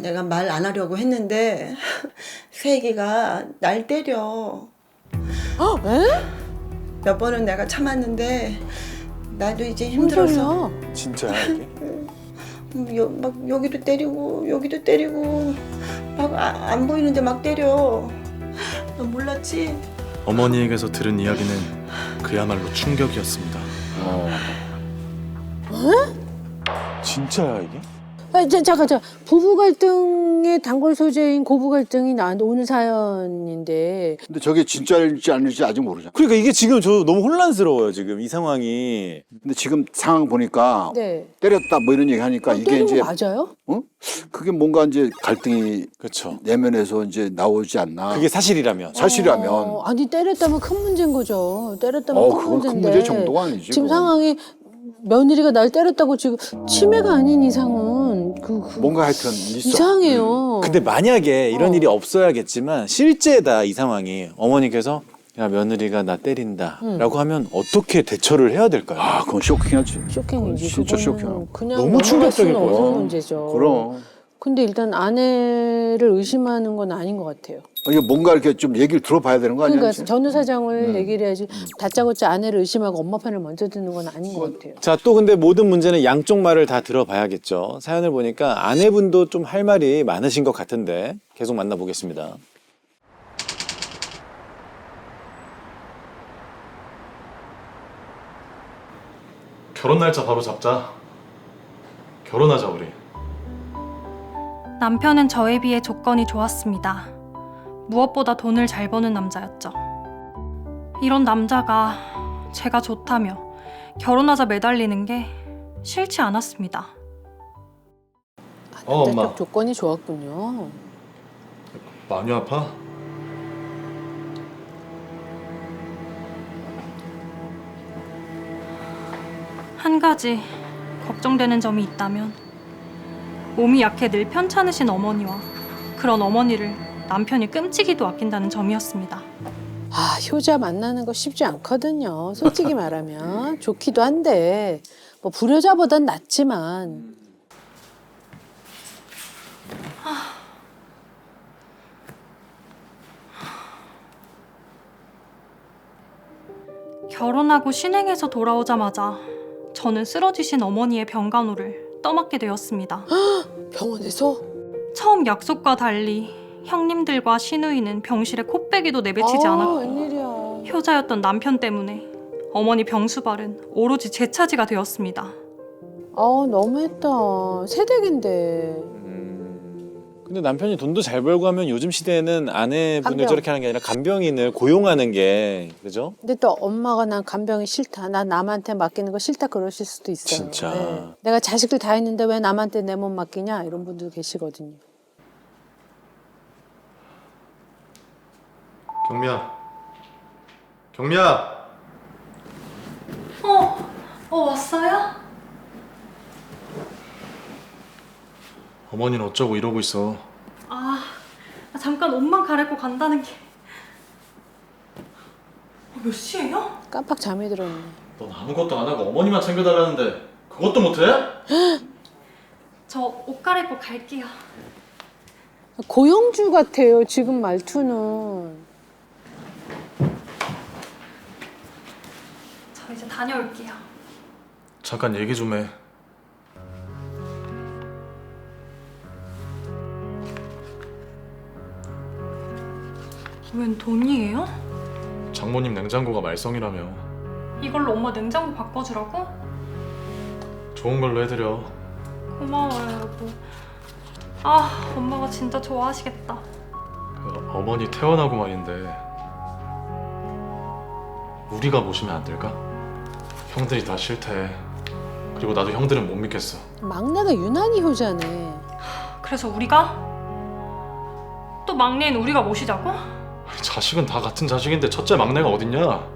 내가 말 안 하려고 했는데 새애기가 날 때려. 에? 몇 번은 내가 참았는데 나도 이제 무슨 힘들어서 소리야? 진짜야 이게? 막 여기도 때리고 여기도 때리고 막 안 보이는데 막 때려. 너 몰랐지? 어머니에게서 들은 이야기는 그야말로 충격이었습니다. 진짜야 이게? 잠깐. 부부 갈등의 단골 소재인 고부 갈등이 나한테 오는 사연인데 근데 저게 진짜일지 아닐지 아직 모르잖아. 그러니까 이게 지금 저 너무 혼란스러워요 지금 이 상황이. 근데 지금 상황 보니까 네. 때렸다 뭐 이런 얘기 하니까 이게 때린 이제 거 맞아요? 그게 뭔가 이제 갈등이 그렇죠. 내면에서 이제 나오지 않나. 그게 사실이라면. 사실이라면. 아니 때렸다면 큰 문제인 거죠. 때렸다면 큰 그건 큰 문제인데 문제 정도가 아니지. 지금 그건. 상황이 며느리가 날 때렸다고 지금 치매가 아닌 이상은 뭔가 하여튼 있어. 이상해요. 근데 만약에 이런 일이 없어야겠지만 실제다 이 상황이 어머니께서 야 며느리가 나 때린다라고 하면 어떻게 대처를 해야 될까요? 아, 그건 쇼킹하지. 쇼킹이지. 진짜 그거는 쇼킹. 그냥 너무 넘어갈 충격적일 수는 거야. 없는 문제죠. 그럼. 근데 일단 아내를 의심하는 건 아닌 것 같아요. 이게 뭔가 이렇게 좀 얘기를 들어봐야 되는 거 아니야? 그러니까 이제? 전후 사정을 얘기를 해야지 다짜고짜 아내를 의심하고 엄마 편을 먼저 듣는 건 아닌 것 같아요. 자, 또 근데 모든 문제는 양쪽 말을 다 들어봐야겠죠. 사연을 보니까 아내분도 좀 할 말이 많으신 것 같은데 계속 만나보겠습니다. 결혼 날짜 바로 잡자. 결혼하자 우리. 남편은 저에 비해 조건이 좋았습니다. 무엇보다 돈을 잘 버는 남자였죠. 이런 남자가 제가 좋다며 결혼하자 매달리는 게 싫지 않았습니다. 엄마. 딱 조건이 좋았군요. 많이 아파? 한 가지 걱정되는 점이 있다면 몸이 약해 늘 편찮으신 어머니와 그런 어머니를 남편이 끔찍이도 아낀다는 점이었습니다. 효자 만나는 거 쉽지 않거든요. 솔직히 말하면 좋기도 한데 뭐 불효자보단 낫지만 결혼하고 신행해서 돌아오자마자 저는 쓰러지신 어머니의 병간호를 떠맡게 되었습니다. 병원에서 처음 약속과 달리 형님들과 시누이는 병실에 코빼기도 내비치지 않았고 웬일이야. 효자였던 남편 때문에 어머니 병수발은 오로지 제 차지가 되었습니다. 너무했다. 새댁인데. 근데 남편이 돈도 잘 벌고 하면 요즘 시대에는 아내분을 간병. 저렇게 하는 게 아니라 간병인을 고용하는 게 그죠? 근데 또 엄마가 난 간병이 싫다. 난 남한테 맡기는 거 싫다 그러실 수도 있어요. 진짜. 내가 자식들 다 있는데 왜 남한테 내 몸 맡기냐 이런 분도 계시거든요. 경미야. 경미야. 왔어요? 어머니는 어쩌고 이러고 있어. 잠깐 옷만 갈아입고 간다는 게... 몇 시예요? 깜빡 잠이 들었네. 넌 아무것도 안 하고 어머니만 챙겨달라는데 그것도 못해? 저 옷 갈아입고 갈게요. 고영주 같아요. 지금 말투는. 저 이제 다녀올게요. 잠깐 얘기 좀 해. 웬 돈이에요? 장모님 냉장고가 말썽이라며. 이걸로 엄마 냉장고 바꿔주라고? 좋은 걸로 해드려. 고마워요 여보. 엄마가 진짜 좋아하시겠다. 그 어머니 태어나고 말인데 우리가 모시면 안 될까? 형들이 다 싫대. 그리고 나도 형들은 못 믿겠어. 막내가 유난히 효자네. 그래서 우리가? 또 막내인 우리가 모시자고? 자식은 다 같은 자식인데 첫째 막내가 어딨냐?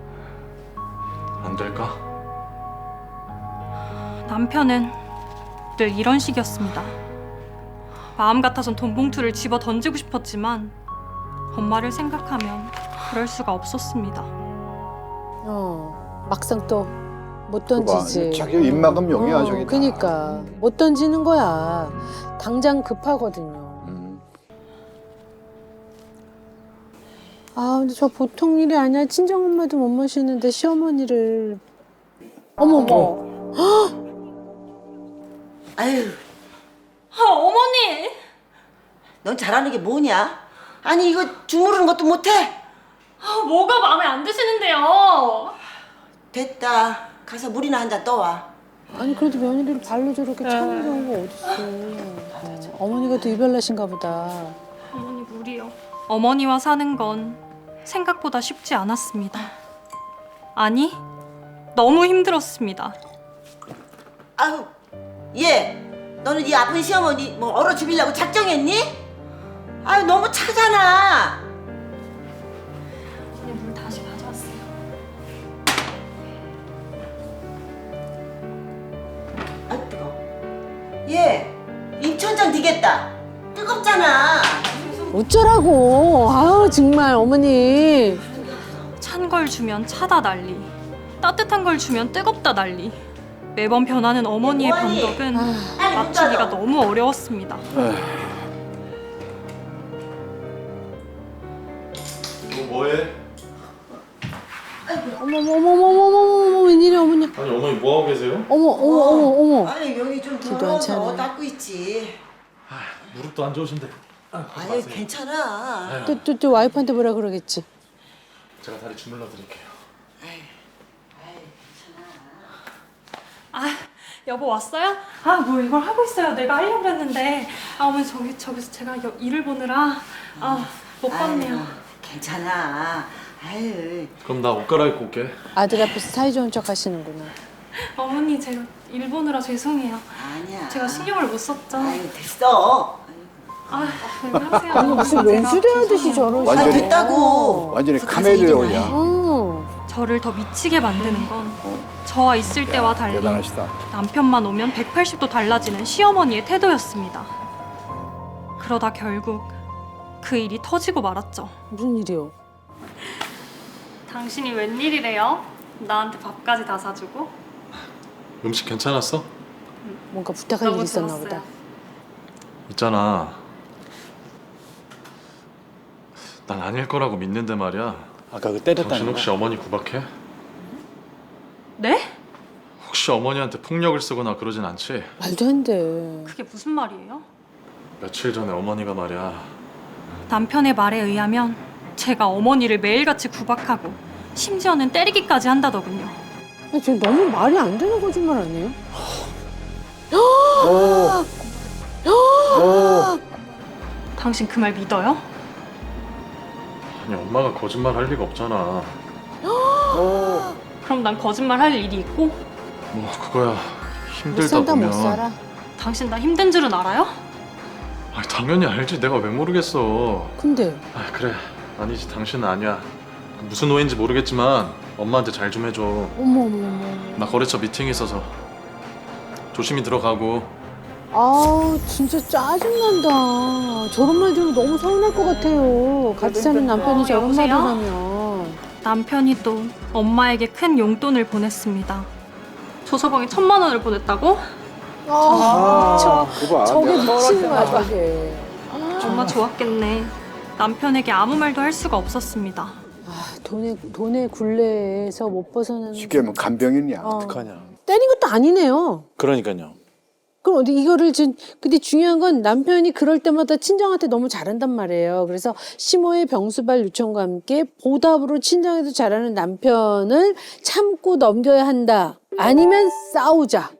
안 될까? 남편은 늘 이런 식이었습니다. 마음 같아선 돈 봉투를 집어 던지고 싶었지만 엄마를 생각하면 그럴 수가 없었습니다. 막상 또 못 던지지. 자기 입막음 용이야 저기. 그러니까 못 던지는 거야. 당장 급하거든요. 아, 근데 저 보통 일이 아니야. 친정엄마도 못 모시는데 시어머니를. 어머. 아유, 어머니! 넌 잘하는 게 뭐냐? 아니 이거 주무르는 것도 못해? 뭐가 마음에 안 드시는데요? 됐다. 가서 물이나 한 잔 떠와. 아니 그래도 며느리를 발로 저렇게 차는 경우가 어딨어. 어머니가 더 이별나신가 보다. 어머니 무리요. 어머니와 사는 건 생각보다 쉽지 않았습니다. 아니, 너무 힘들었습니다. 아유, 얘, 너는 이 아픈 시어머니 뭐 얼어 죽이려고 작정했니? 아유 너무 차잖아. 어머니 물 다시 가져왔어요. 아 뜨거. 얘, 입천장 되겠다. 뜨겁잖아. 어쩌라고. 아우 정말 어머니. 찬 걸 주면 차다 난리, 따뜻한 걸 주면 뜨겁다 난리. 매번 변하는 어머니의 뭐하니? 변덕은 빨리 문 맞추기가 닫아. 너무 어려웠습니다. 너 뭐해? 어머머머머머머머 웬일이야 어머니. 아니 어머니 뭐 하고 계세요? 어머. 아니 여기 좀 기도 안 차네. 더러워서 닦고 있지. 무릎도 안 좋으신데. 아유 괜찮아. 또 와이프한테 뭐라 그러겠지. 제가 다리 주물러 드릴게요. 아, 여보 왔어요? 아, 뭘 이걸 하고 있어요. 내가 하려고 했는데. 아, 어머니 저기서 제가 일을 보느라 못 봤네요. 아유, 괜찮아. 아유. 그럼 나 옷 갈아입고 올게. 아들 앞에서 사이 좋은 척 하시는구나. 어머니 제가 일 보느라 죄송해요. 아니야. 제가 신경을 못 썼죠. 아유 됐어. 아, 왜 그러세요? 아니 무슨 제가 왼수대하듯이 저러시고. 아 완전히- 됐다고. 완전히 가서 카멜레온이야. 저를 더 미치게 만드는 건 저와 있을 때와 달리 대단하시다. 남편만 오면 180도 달라지는 시어머니의 태도였습니다. 그러다 결국 그 일이 터지고 말았죠. 무슨 일이요? 당신이 웬일이래요? 나한테 밥까지 다 사주고? 음식 괜찮았어? 뭔가 부탁할 일이 너무 있었나 좋았어요. 보다. 있잖아. 난 아닐 거라고 믿는데 말이야. 아까 그 당신 때렸다는 혹시 거. 어머니 구박해? 네? 혹시 어머니한테 폭력을 쓰거나 그러진 않지? 말도 안 돼. 그게 무슨 말이에요? 며칠 전에 어머니가 말이야. 남편의 말에 의하면 제가 어머니를 매일같이 구박하고 심지어는 때리기까지 한다더군요. 아니, 지금 너무 말이 안 되는 거짓말 아니에요? 당신 그 말 믿어요? 아니 엄마가 거짓말 할 리가 없잖아. 그럼 난 거짓말 할 일이 있고? 뭐 그거야 못 힘들다 산다 보면. 못 살아. 당신 나 힘든 줄은 알아요? 아니, 당연히 알지. 내가 왜 모르겠어. 근데 아 그래 아니지 당신은 아니야. 무슨 오해인지 모르겠지만 엄마한테 잘 좀 해줘. 어머. 나 거래처 미팅이 있어서 조심히 들어가고. 아우 진짜 짜증난다. 저런 말 들으면 너무 서운할 것 같아요. 같이 사는 남편이 저런 말을 여보세요? 하면. 남편이 또 엄마에게 큰 용돈을 보냈습니다. 조서방에 1,000만 원을 보냈다고? 그봐. 저게 미친 거야 저게. 정말 좋았겠네. 남편에게 아무 말도 할 수가 없었습니다. 아, 돈의 굴레에서 못 벗어나는. 쉽게 하면 간병인이야. 어떡하냐. 때린 것도 아니네요. 그러니까요. 그럼 어디 이거를 근데 중요한 건 남편이 그럴 때마다 친정한테 너무 잘한단 말이에요. 그래서 시모의 병수발 요청과 함께 보답으로 친정에서 잘하는 남편을 참고 넘겨야 한다. 아니면 싸우자.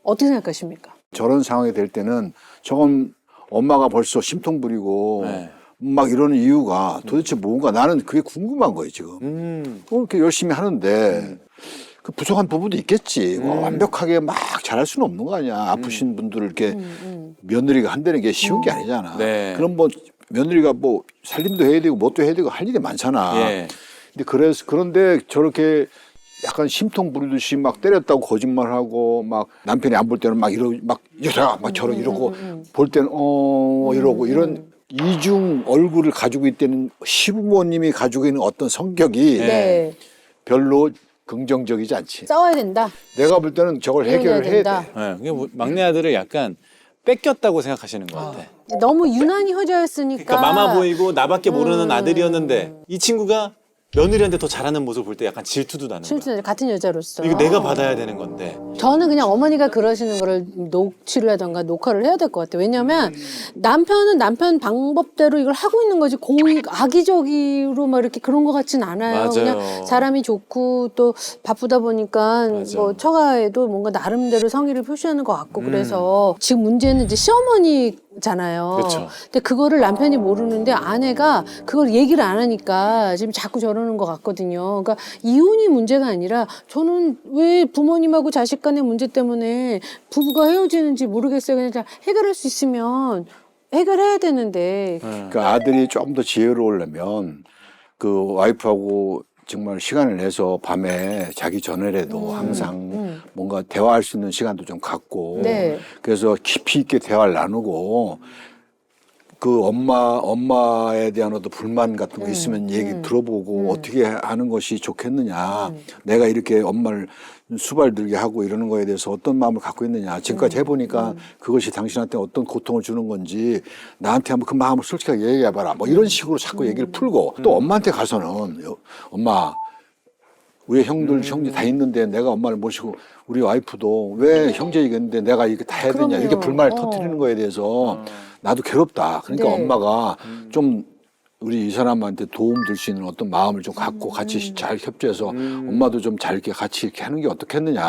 어떻게 생각하십니까? 저런 상황이 될 때는 저건 엄마가 벌써 심통 부리고 네. 막 이러는 이유가 도대체 뭔가 나는 그게 궁금한 거예요 지금. 이렇게 열심히 하는데 그 부족한 부분도 있겠지. 완벽하게 막 잘할 수는 없는 거 아니야. 아프신 분들을 이렇게 며느리가 한다는 게 쉬운 게 아니잖아. 네. 그럼 뭐 며느리가 뭐 살림도 해야 되고 뭣도 해야 되고 할 일이 많잖아. 예. 그런데 저렇게 약간 심통 부리듯이 막 때렸다고 거짓말하고 막 남편이 안 볼 때는 막 이러다 막 저런 이러고 볼 때는 이러고 이런 이중 얼굴을 가지고 있다는 시부모님이 가지고 있는 어떤 성격이 네. 별로 긍정적이지 않지. 싸워야 된다. 내가 볼 때는 저걸 이혼해야 해결을 해야 된다. 돼. 네, 그게 뭐 막내 아들을 약간 뺏겼다고 생각하시는 것 같아. 너무 유난히 효자였으니까. 그러니까 마마 보이고 나밖에 모르는 아들이었는데 이 친구가 며느리한테 더 잘하는 모습을 볼 때 약간 질투도 나는 거야. 실제 같은 여자로서. 이거 내가 받아야 되는 건데. 저는 그냥 어머니가 그러시는 거를 녹취를 하던가 녹화를 해야 될 것 같아요. 왜냐면 남편은 남편 방법대로 이걸 하고 있는 거지 고의 악의적으로 막 이렇게 그런 것 같진 않아요. 맞아요. 그냥 사람이 좋고 또 바쁘다 보니까 맞아. 뭐 처가에도 뭔가 나름대로 성의를 표시하는 것 같고 그래서 지금 문제는 이제 시어머니잖아요. 그렇죠. 근데 그거를 남편이 모르는데 아내가 그걸 얘기를 안 하니까 지금 자꾸 저러는 것 같거든요. 그러니까 이혼이 문제가 아니라 저는 왜 부모님하고 자식 간의 문제 때문에 부부가 헤어지는지 모르겠어요. 그냥 다 해결할 수 있으면 해결해야 되는데. 그 아들이 좀 더 지혜로우려면 그 와이프하고 정말 시간을 내서 밤에 자기 전에라도 항상 뭔가 대화할 수 있는 시간도 좀 갖고 네. 그래서 깊이 있게 대화를 나누고 그 엄마에 대한 어떤 불만 같은 거 있으면 얘기 들어보고 어떻게 하는 것이 좋겠느냐. 내가 이렇게 엄마를 수발들게 하고 이러는 거에 대해서 어떤 마음을 갖고 있느냐. 지금까지 해보니까 그것이 당신한테 어떤 고통을 주는 건지 나한테 한번 그 마음을 솔직하게 얘기해봐라. 뭐 이런 식으로 자꾸 얘기를 풀고 또 엄마한테 가서는 엄마 우리 형제 다 있는데 내가 엄마를 모시고 우리 와이프도 왜 형제 얘기했는데 내가 이렇게 다 해야 되냐. 그럼요. 이렇게 불만을 터뜨리는 거에 대해서 나도 괴롭다. 그러니까 네. 엄마가 좀 우리 이 사람한테 도움 줄 수 있는 어떤 마음을 좀 갖고 같이 잘 협조해서 엄마도 좀 잘 이렇게 같이 이렇게 하는 게 어떻겠느냐.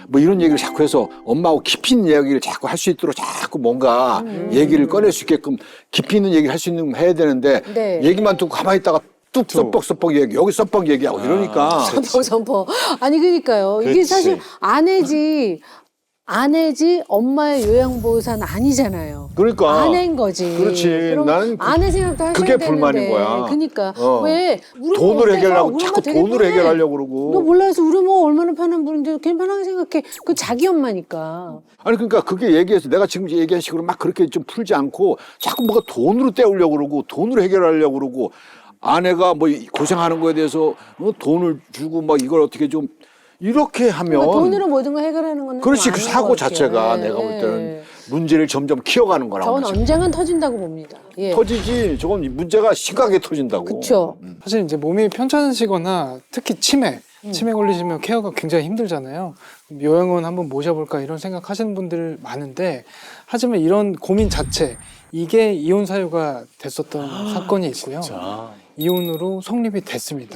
뭐 이런 얘기를 자꾸 해서 엄마하고 깊이 있는 이야기를 자꾸 할 수 있도록 자꾸 뭔가 얘기를 꺼낼 수 있게끔 깊이 있는 얘기를 할 수 있는 해야 되는데 네. 얘기만 듣고 가만히 있다가 뚝 썩뻑썩뻑 얘기 여기 썩뻑 얘기하고 이러니까 선포. 아니 그러니까요. 이게 그렇지. 사실 아내지 엄마의 요양보호사는 아니잖아요. 그러니까 아내인 거지. 그렇지. 그럼 나는 아내 생각도 하셔야 그게 되는데. 불만인 거야. 그러니까 어. 왜 우리 돈을 해결하고 우리 자꾸 엄마 되게 돈을 편해. 해결하려고 그러고. 너 몰라서 우리 뭐 얼마나 편한 분인데 그냥 편하게 생각해. 그 자기 엄마니까. 아니 그러니까 그게 얘기해서 내가 지금 얘기한 식으로 막 그렇게 좀 풀지 않고 자꾸 뭐가 돈으로 때우려고 그러고 돈으로 해결하려고 그러고 아내가 뭐 고생하는 거에 대해서 돈을 주고 막 이걸 어떻게 좀 이렇게 하면 그러니까 돈으로 모든 걸 해결하는 거는 그렇지 좀 그 아닌 사고 것 같아요. 자체가 예, 내가 볼 때는 예. 문제를 점점 키워가는 거라고 저건 생각해. 언젠간 터진다고 봅니다. 예. 터지지 저건 문제가 심각하게 터진다고. 그렇죠. 사실 이제 몸이 편찮으시거나 특히 치매 걸리시면 케어가 굉장히 힘들잖아요. 요양원 한번 모셔볼까 이런 생각하시는 분들 많은데 하지만 이런 고민 자체 이게 이혼 사유가 됐었던 사건이 있고요. 이혼으로 성립이 됐습니다.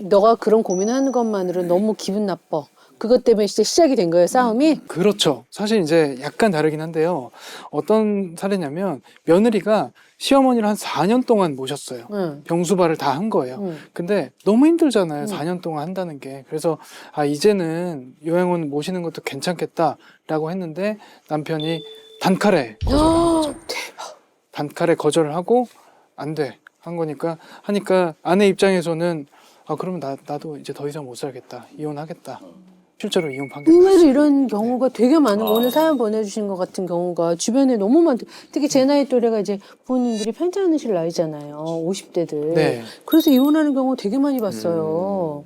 너가 그런 고민하는 것만으로 너무 기분 나빠. 그것 때문에 진짜 시작이 된 거예요, 싸움이? 그렇죠. 사실 이제 약간 다르긴 한데요. 어떤 사례냐면 며느리가 시어머니를 한 4년 동안 모셨어요. 응. 병수발을 다 한 거예요. 응. 근데 너무 힘들잖아요. 4년 동안 한다는 게. 그래서 이제는 요양원 모시는 것도 괜찮겠다라고 했는데 남편이 단칼에 거절을 한 거죠. 단칼에 거절을 하고 안 돼. 하니까 아내 입장에서는 그러면 나도 이제 더 이상 못 살겠다. 이혼하겠다. 실제로 이혼 판결. 의외로 이런 경우가 되게 많은 거 오늘 사연 보내주신 것 같은 경우가 주변에 너무 많대. 특히 제 나이 또래가 이제 부모님들이 편찮으실 나이잖아요. 50대들. 네. 그래서 이혼하는 경우 되게 많이 봤어요.